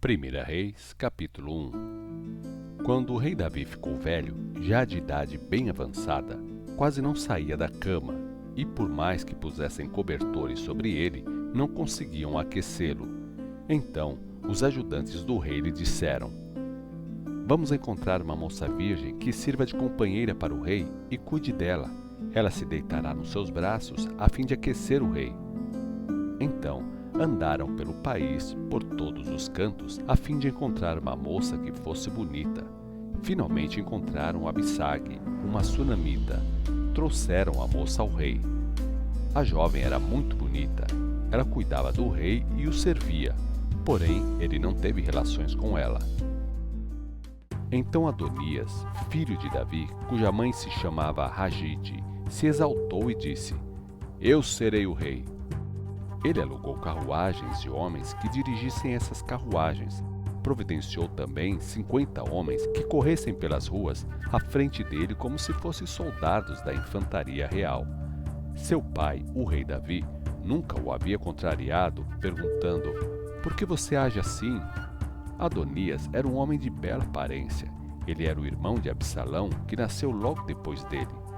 1 Reis, capítulo 1. Quando o rei Davi ficou velho, já de idade bem avançada, quase não saía da cama, e por mais que pusessem cobertores sobre ele, não conseguiam aquecê-lo. Então, os ajudantes do rei lhe disseram: Vamos encontrar uma moça virgem que sirva de companheira para o rei e cuide dela. Ela se deitará nos seus braços a fim de aquecer o rei. Então, andaram pelo país, por todos os cantos, a fim de encontrar uma moça que fosse bonita. Finalmente encontraram Abissag, uma sunamita. Trouxeram a moça ao rei. A jovem era muito bonita. Ela cuidava do rei e o servia, porém ele não teve relações com ela. Então Adonias, filho de Davi, cuja mãe se chamava Ragide, se exaltou e disse: Eu serei o rei. Ele alugou carruagens e homens que dirigissem essas carruagens. Providenciou também 50 homens que corressem pelas ruas à frente dele como se fossem soldados da infantaria real. Seu pai, o rei Davi, nunca o havia contrariado, perguntando: Por que você age assim? Adonias era um homem de bela aparência. Ele era o irmão de Absalão, que nasceu logo depois dele.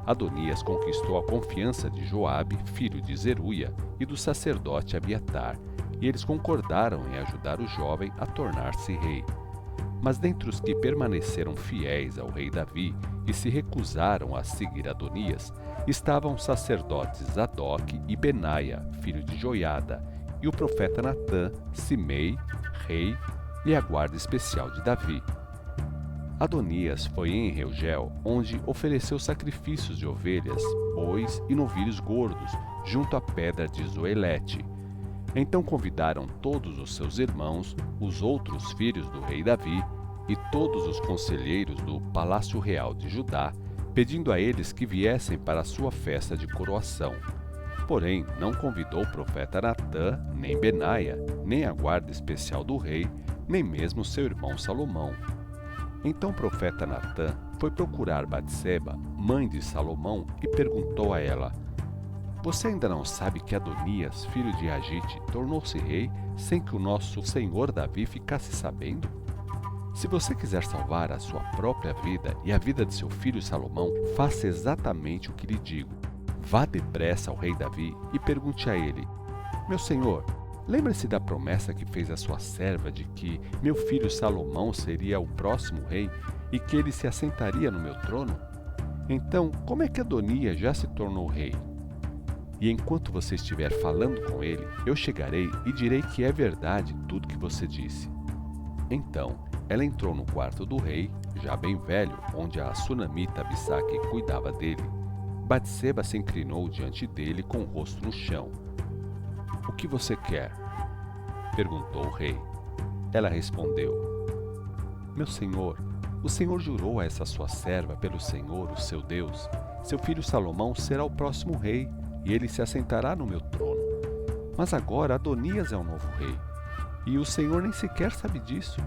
Adonias conquistou a confiança de Joabe, filho de Zeruia, e do sacerdote Abiatar, e eles concordaram em ajudar o jovem a tornar-se rei. Mas dentre os que permaneceram fiéis ao rei Davi e se recusaram a seguir Adonias, estavam os sacerdotes Zadok e Benaia, filho de Joiada, e o profeta Natã, Simei, rei, e a guarda especial de Davi. Adonias foi em Reugel, onde ofereceu sacrifícios de ovelhas, bois e novilhos gordos, junto à pedra de Zoelete. Então convidaram todos os seus irmãos, os outros filhos do rei Davi, e todos os conselheiros do Palácio Real de Judá, pedindo a eles que viessem para a sua festa de coroação. Porém, não convidou o profeta Natã, nem Benaia, nem a guarda especial do rei, nem mesmo seu irmão Salomão. Então o profeta Natã foi procurar Batseba, mãe de Salomão, e perguntou a ela: Você ainda não sabe que Adonias, filho de Agite, tornou-se rei sem que o nosso senhor Davi ficasse sabendo? Se você quiser salvar a sua própria vida e a vida de seu filho Salomão, faça exatamente o que lhe digo. Vá depressa ao rei Davi e pergunte a ele: Meu senhor, lembra-se da promessa que fez a sua serva de que meu filho Salomão seria o próximo rei e que ele se assentaria no meu trono? Então, como é que Adonias já se tornou rei? E enquanto você estiver falando com ele, eu chegarei e direi que é verdade tudo que você disse. Então, ela entrou no quarto do rei, já bem velho, onde a sunamita Abissag cuidava dele. Batseba se inclinou diante dele com o rosto no chão. O que você quer? Perguntou o rei. Ela respondeu: Meu senhor, o senhor jurou a essa sua serva pelo Senhor, o seu Deus: Seu filho Salomão será o próximo rei, e ele se assentará no meu trono. Mas agora Adonias é o novo rei, e o senhor nem sequer sabe disso.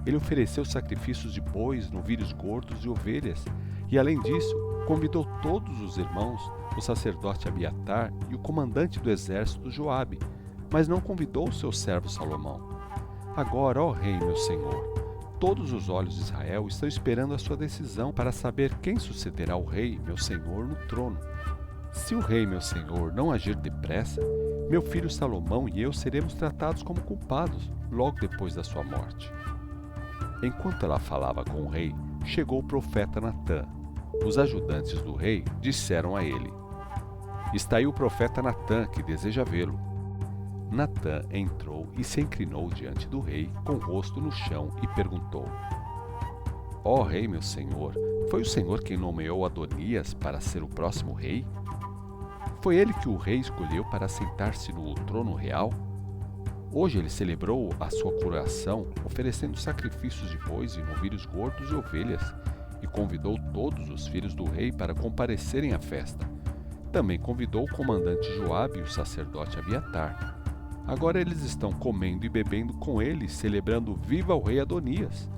Ele ofereceu sacrifícios de bois, novilhos gordos e ovelhas, e além disso, convidou todos os irmãos, o sacerdote Abiatar e o comandante do exército Joabe, mas não convidou o seu servo Salomão. Agora, ó rei, meu senhor, todos os olhos de Israel estão esperando a sua decisão para saber quem sucederá o rei, meu senhor, no trono. Se o rei, meu senhor, não agir depressa, meu filho Salomão e eu seremos tratados como culpados logo depois da sua morte. Enquanto ela falava com o rei, chegou o profeta Natã. Os ajudantes do rei disseram a ele: Está aí o profeta Natã, que deseja vê-lo. Natã entrou e se inclinou diante do rei, com o rosto no chão, e perguntou: Ó rei, meu senhor, foi o senhor quem nomeou Adonias para ser o próximo rei? Foi ele que o rei escolheu para sentar-se no trono real? Hoje ele celebrou a sua coroação, oferecendo sacrifícios de bois e novilhos gordos e ovelhas, e convidou todos os filhos do rei para comparecerem à festa. Também convidou o comandante Joabe e o sacerdote Abiatar. Agora eles estão comendo e bebendo com ele, celebrando Viva o rei Adonias.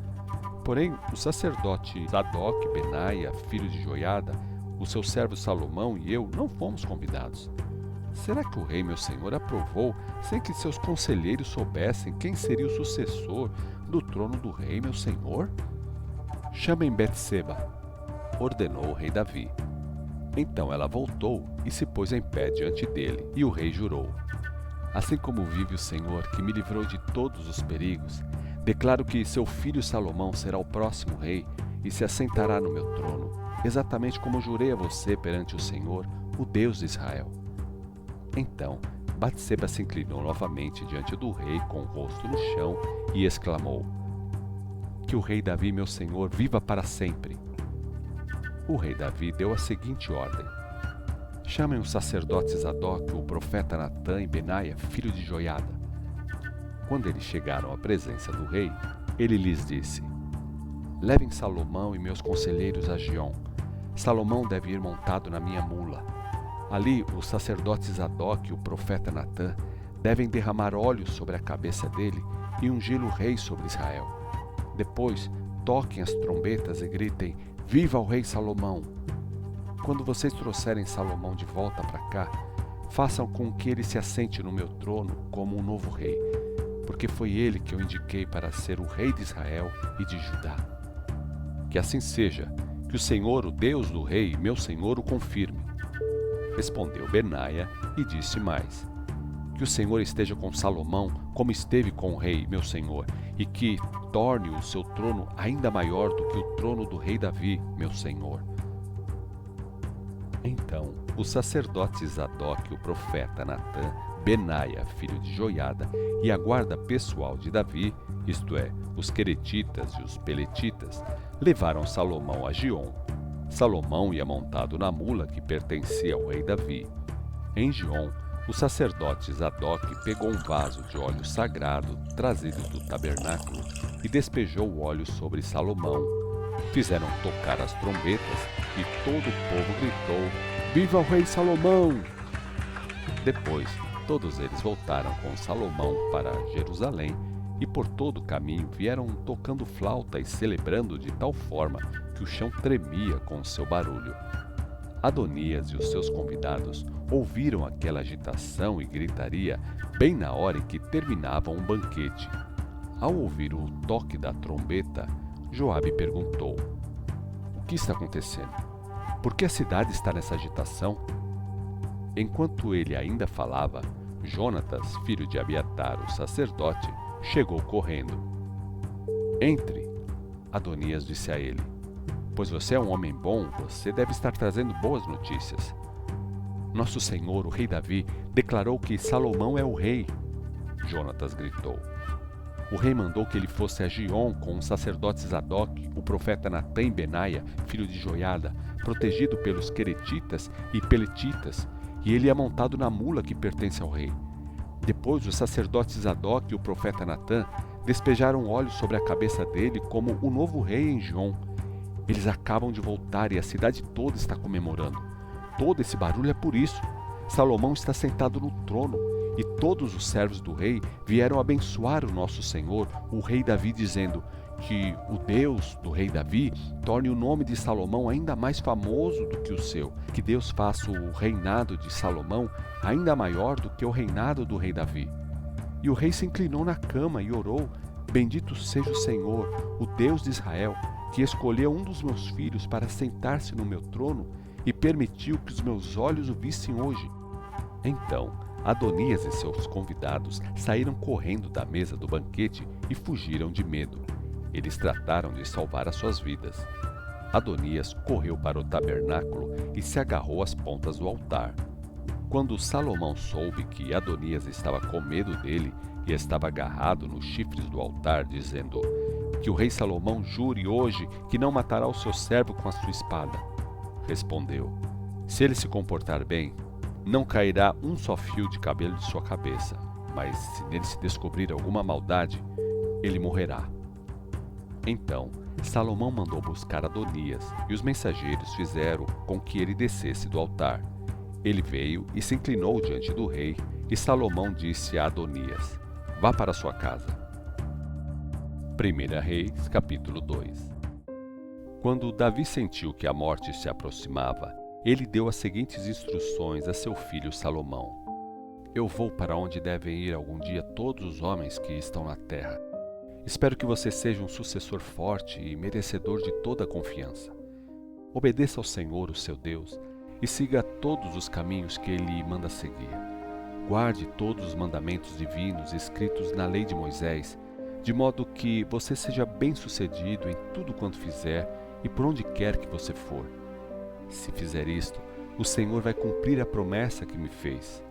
Porém, o sacerdote Zadok, Benaia, filho de Joiada, o seu servo Salomão e eu não fomos convidados. será que o rei, meu senhor, aprovou sem que seus conselheiros soubessem quem seria o sucessor do trono do rei, meu senhor? Chamem Betseba, ordenou o rei Davi. Então ela voltou e se pôs em pé diante dele, e o rei jurou: assim como vive o Senhor, que me livrou de todos os perigos, declaro que seu filho Salomão será o próximo rei e se assentará no meu trono, exatamente como jurei a você perante o Senhor, o Deus de Israel. Então Batseba se inclinou novamente diante do rei com o rosto no chão e exclamou: que o rei Davi, meu senhor, viva para sempre. O rei Davi deu a seguinte ordem: chamem os sacerdotes Zadok, o profeta Natã e Benaia, filho de Joiada. Quando eles chegaram à presença do rei, ele lhes disse: levem Salomão e meus conselheiros a Giom. Salomão deve ir montado na minha mula. Ali, os sacerdotes Zadok e o profeta Natã devem derramar óleo sobre a cabeça dele e ungir o rei sobre Israel. Depois, toquem as trombetas e gritem: viva o rei Salomão! Quando vocês trouxerem Salomão de volta para cá, façam com que ele se assente no meu trono como um novo rei, porque foi ele que eu indiquei para ser o rei de Israel e de Judá. Que assim seja, que o Senhor, o Deus do rei, meu senhor, o confirme. Respondeu Benaia e disse mais: que o Senhor esteja com Salomão como esteve com o rei, meu senhor, e que torne o seu trono ainda maior do que o trono do rei Davi, meu senhor. Então, os sacerdotes Zadok, o profeta Natã, Benaia, filho de Joiada, e a guarda pessoal de Davi, isto é, os queretitas e os peletitas, levaram Salomão a Giom. Salomão ia montado na mula que pertencia ao rei Davi. Em Giom, o sacerdote Zadok pegou um vaso de óleo sagrado trazido do tabernáculo e despejou o óleo sobre Salomão. Fizeram tocar as trombetas e todo o povo gritou: viva o rei Salomão! Depois, todos eles voltaram com Salomão para Jerusalém e por todo o caminho vieram tocando flauta e celebrando de tal forma que o chão tremia com o seu barulho. Adonias e os seus convidados ouviram aquela agitação e gritaria bem na hora em que terminavam o banquete. Ao ouvir o toque da trombeta, Joabe perguntou: o que está acontecendo? Por que a cidade está nessa agitação? Enquanto ele ainda falava, Jonatas, filho de Abiatar, o sacerdote, chegou correndo. Entre, Adonias disse a ele, pois você é um homem bom, você deve estar trazendo boas notícias. Nosso senhor, o rei Davi, declarou que Salomão é o rei. Jonatas gritou. O rei mandou que ele fosse a Giom com os sacerdotes Zadok, o profeta Natã e Benaia, filho de Joiada, protegido pelos queretitas e peletitas, e ele ia montado na mula que pertence ao rei. Depois os sacerdotes Zadok e o profeta Natã despejaram óleo sobre a cabeça dele como o novo rei em Giom. Eles acabam de voltar e a cidade toda está comemorando. Todo esse barulho é por isso. Salomão está sentado no trono e todos os servos do rei vieram abençoar o nosso senhor, o rei Davi, dizendo que o Deus do rei Davi torne o nome de Salomão ainda mais famoso do que o seu, que Deus faça o reinado de Salomão ainda maior do que o reinado do rei Davi. E o rei se inclinou na cama e orou: bendito seja o Senhor, o Deus de Israel, que escolheu um dos meus filhos para sentar-se no meu trono e permitiu que os meus olhos o vissem hoje. Então Adonias e seus convidados saíram correndo da mesa do banquete e fugiram de medo. Eles trataram de salvar as suas vidas. Adonias correu para o tabernáculo e se agarrou às pontas do altar. Quando Salomão soube que Adonias estava com medo dele e estava agarrado nos chifres do altar, dizendo: que o rei Salomão jure hoje que não matará o seu servo com a sua espada, respondeu: se ele se comportar bem, não cairá um só fio de cabelo de sua cabeça, mas se nele se descobrir alguma maldade, ele morrerá. Então Salomão mandou buscar Adonias, e os mensageiros fizeram com que ele descesse do altar. Ele veio e se inclinou diante do rei, e Salomão disse a Adonias: vá para sua casa. 1 Reis, capítulo 2. Quando Davi sentiu que a morte se aproximava, ele deu as seguintes instruções a seu filho Salomão: eu vou para onde devem ir algum dia todos os homens que estão na terra. Espero que você seja um sucessor forte e merecedor de toda a confiança. Obedeça ao Senhor, o seu Deus, e siga todos os caminhos que Ele manda seguir. Guarde todos os mandamentos divinos escritos na lei de Moisés, de modo que você seja bem-sucedido em tudo quanto fizer e por onde quer que você for. Se fizer isto, o Senhor vai cumprir a promessa que me fez.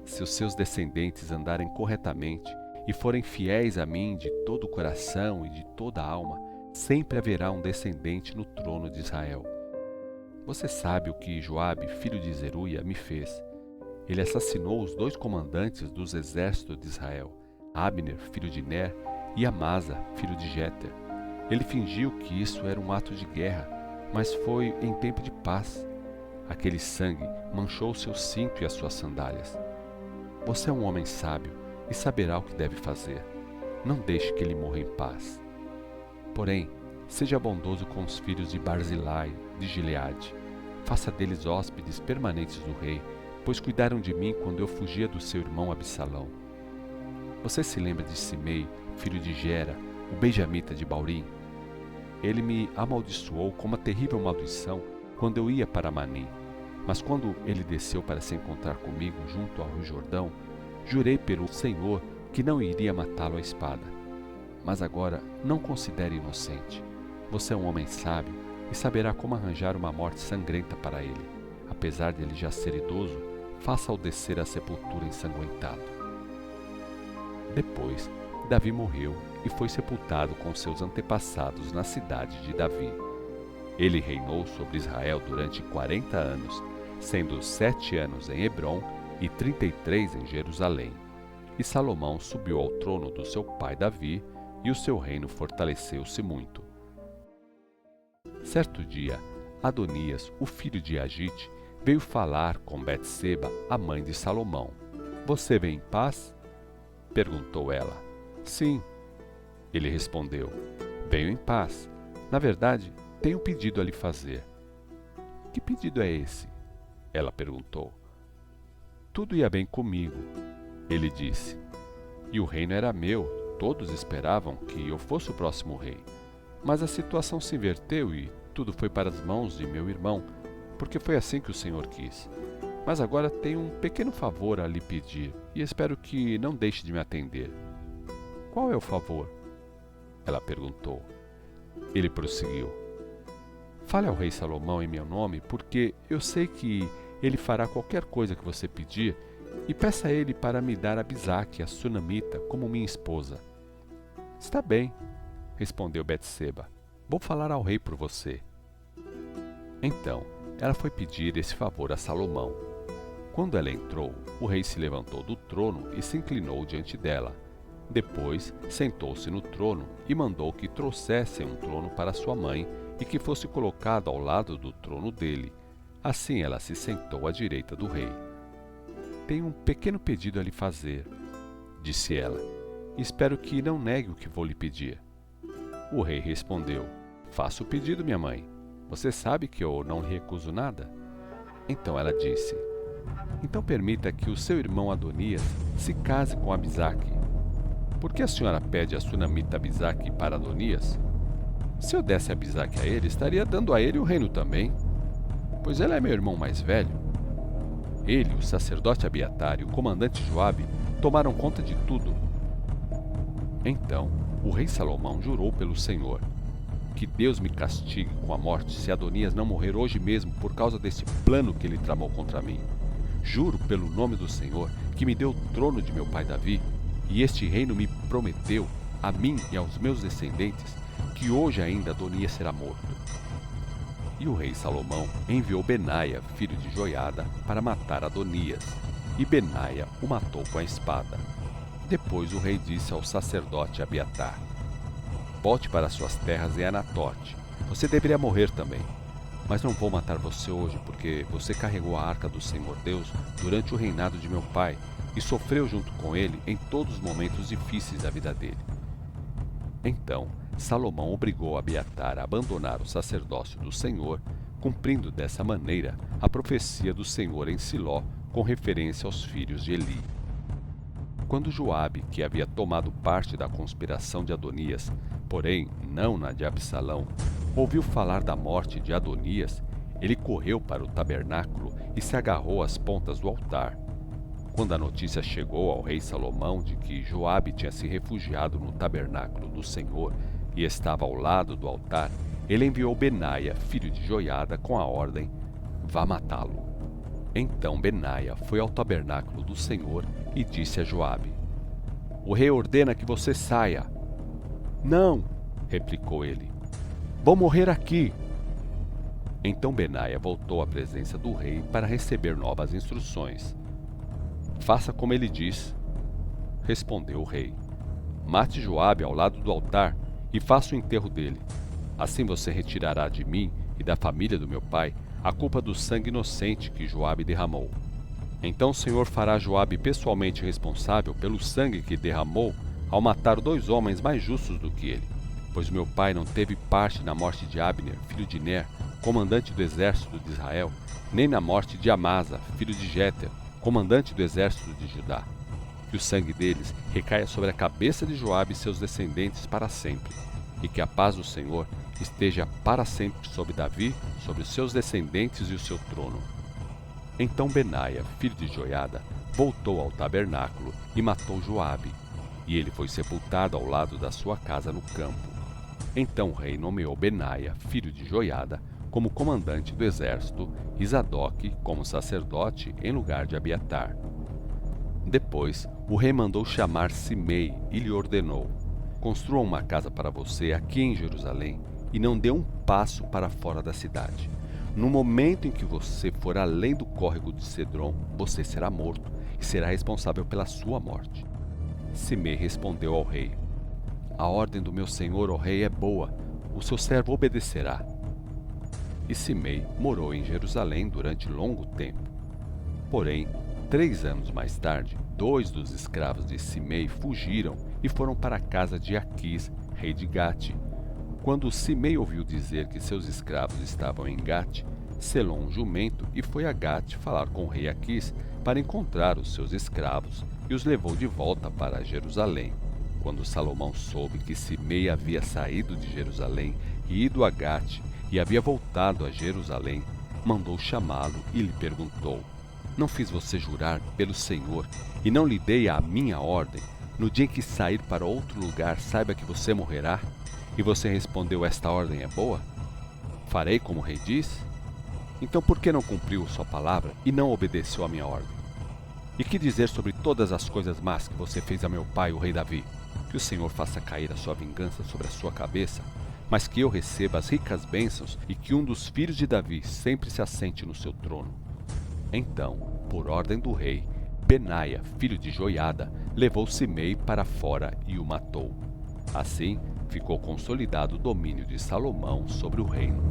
Se os seus descendentes andarem corretamente e forem fiéis a mim de todo o coração e de toda a alma, sempre haverá um descendente no trono de Israel. Você sabe o que Joabe, filho de Zeruia, me fez. Ele assassinou os 2 comandantes dos exércitos de Israel, Abner, filho de Ner, e Amasa, filho de Jeter. Ele fingiu que isso era um ato de guerra, mas foi em tempo de paz. Aquele sangue manchou seu cinto e as suas sandálias. Você é um homem sábio e saberá o que deve fazer. Não deixe que ele morra em paz. Porém, seja bondoso com os filhos de Barzilai, de Gileade. Faça deles hóspedes permanentes do rei, pois cuidaram de mim quando eu fugia do seu irmão Absalão. Você se lembra de Simei, filho de Gera, o benjamita de Baurim? Ele me amaldiçoou com uma terrível maldição quando eu ia para Manim. Mas quando ele desceu para se encontrar comigo junto ao Rio Jordão, jurei pelo Senhor que não iria matá-lo à espada. Mas agora não considere inocente. Você é um homem sábio e saberá como arranjar uma morte sangrenta para ele. Apesar de ele já ser idoso, faça-o descer à sepultura ensanguentado. Depois, Davi morreu e foi sepultado com seus antepassados na cidade de Davi. Ele reinou sobre Israel durante 40 anos, sendo 7 anos em Hebrom e 33 em Jerusalém. E Salomão subiu ao trono do seu pai Davi, e o seu reino fortaleceu-se muito. Certo dia, Adonias, o filho de Agite, veio falar com Betseba, a mãe de Salomão. "Você vem em paz?" perguntou ela. "Sim," ele respondeu. "Venho em paz. Na verdade, tenho um pedido a lhe fazer." "Que pedido é esse?" ela perguntou. "Tudo ia bem comigo," ele disse. "E o reino era meu. Todos esperavam que eu fosse o próximo rei. Mas a situação se inverteu e tudo foi para as mãos de meu irmão, porque foi assim que o Senhor quis. Mas agora tenho um pequeno favor a lhe pedir e espero que não deixe de me atender." "Qual é o favor?" ela perguntou. Ele prosseguiu. "Fale ao rei Salomão em meu nome, porque eu sei que ele fará qualquer coisa que você pedir, e peça a ele para me dar Abisaque, a sunamita, como minha esposa." "Está bem," respondeu Betseba. "Vou falar ao rei por você." Então, ela foi pedir esse favor a Salomão. Quando ela entrou, o rei se levantou do trono e se inclinou diante dela. Depois, sentou-se no trono e mandou que trouxessem um trono para sua mãe e que fosse colocado ao lado do trono dele. Assim ela se sentou à direita do rei. "Tenho um pequeno pedido a lhe fazer," disse ela, "e espero que não negue o que vou lhe pedir." O rei respondeu: "Faça o pedido, minha mãe. Você sabe que eu não lhe recuso nada." Então ela disse: "Então permita que o seu irmão Adonias se case com Abisaque." "Por que a senhora pede a sunamita Abisaque para Adonias?" "Se eu desse Abisaque a ele, estaria dando a ele o reino também, pois ele é meu irmão mais velho. Ele, o sacerdote Abiatar e o comandante Joabe tomaram conta de tudo." Então o rei Salomão jurou pelo Senhor: "Que Deus me castigue com a morte se Adonias não morrer hoje mesmo por causa deste plano que ele tramou contra mim. Juro pelo nome do Senhor, que me deu o trono de meu pai Davi, e este reino me prometeu, a mim e aos meus descendentes, que hoje ainda Adonias será morto." E o rei Salomão enviou Benaia, filho de Joiada, para matar Adonias, e Benaia o matou com a espada. Depois o rei disse ao sacerdote Abiatar: "Volte para suas terras em Anatote. Você deveria morrer também. Mas não vou matar você hoje, porque você carregou a arca do Senhor Deus durante o reinado de meu pai e sofreu junto com ele em todos os momentos difíceis da vida dele." Então Salomão obrigou Abiatar a abandonar o sacerdócio do Senhor, cumprindo dessa maneira a profecia do Senhor em Siló com referência aos filhos de Eli. Quando Joabe, que havia tomado parte da conspiração de Adonias, porém não na de Absalão, ouviu falar da morte de Adonias, ele correu para o tabernáculo e se agarrou às pontas do altar. Quando a notícia chegou ao rei Salomão de que Joabe tinha se refugiado no tabernáculo do Senhor e estava ao lado do altar, ele enviou Benaia, filho de Joiada, com a ordem: vá matá-lo. Então Benaia foi ao tabernáculo do Senhor e disse a Joabe: o rei ordena que você saia. Não, replicou ele, vou morrer aqui. Então Benaia voltou à presença do rei para receber novas instruções. Faça como ele diz, respondeu o rei. Mate Joabe ao lado do altar e faça o enterro dele. Assim você retirará de mim e da família do meu pai a culpa do sangue inocente que Joabe derramou. Então o Senhor fará Joabe pessoalmente responsável pelo sangue que derramou ao matar 2 homens mais justos do que ele, pois meu pai não teve parte na morte de Abner, filho de Ner, comandante do exército de Israel, nem na morte de Amasa, filho de Jéter, comandante do exército de Judá. Que o sangue deles recaia sobre a cabeça de Joabe e seus descendentes para sempre, e que a paz do Senhor esteja para sempre sobre Davi, sobre os seus descendentes e o seu trono. Então Benaia, filho de Joiada, voltou ao tabernáculo e matou Joabe, e ele foi sepultado ao lado da sua casa no campo. Então o rei nomeou Benaia, filho de Joiada, como comandante do exército, e Zadoque como sacerdote em lugar de Abiatar. Depois, o rei mandou chamar Simei e lhe ordenou: construa uma casa para você aqui em Jerusalém e não dê um passo para fora da cidade. No momento em que você for além do córrego de Cedron, você será morto e será responsável pela sua morte. Simei respondeu ao rei: a ordem do meu senhor, ó rei, é boa, o seu servo obedecerá. E Simei morou em Jerusalém durante longo tempo. Porém, 3 anos mais tarde, 2 dos escravos de Simei fugiram e foram para a casa de Aquis, rei de Gate. Quando Simei ouviu dizer que seus escravos estavam em Gate, selou um jumento e foi a Gate falar com o rei Aquis para encontrar os seus escravos e os levou de volta para Jerusalém. Quando Salomão soube que Simei havia saído de Jerusalém e ido a Gate e havia voltado a Jerusalém, mandou chamá-lo e lhe perguntou: não fiz você jurar pelo Senhor e não lhe dei a minha ordem? No dia em que sair para outro lugar, saiba que você morrerá? E você respondeu: esta ordem é boa? Farei como o rei diz? Então por que não cumpriu sua palavra e não obedeceu a minha ordem? E que dizer sobre todas as coisas más que você fez a meu pai, o rei Davi? Que o Senhor faça cair a sua vingança sobre a sua cabeça, mas que eu receba as ricas bênçãos e que um dos filhos de Davi sempre se assente no seu trono. Então, por ordem do rei, Benaia, filho de Joiada, levou Simei para fora e o matou. Assim, ficou consolidado o domínio de Salomão sobre o reino.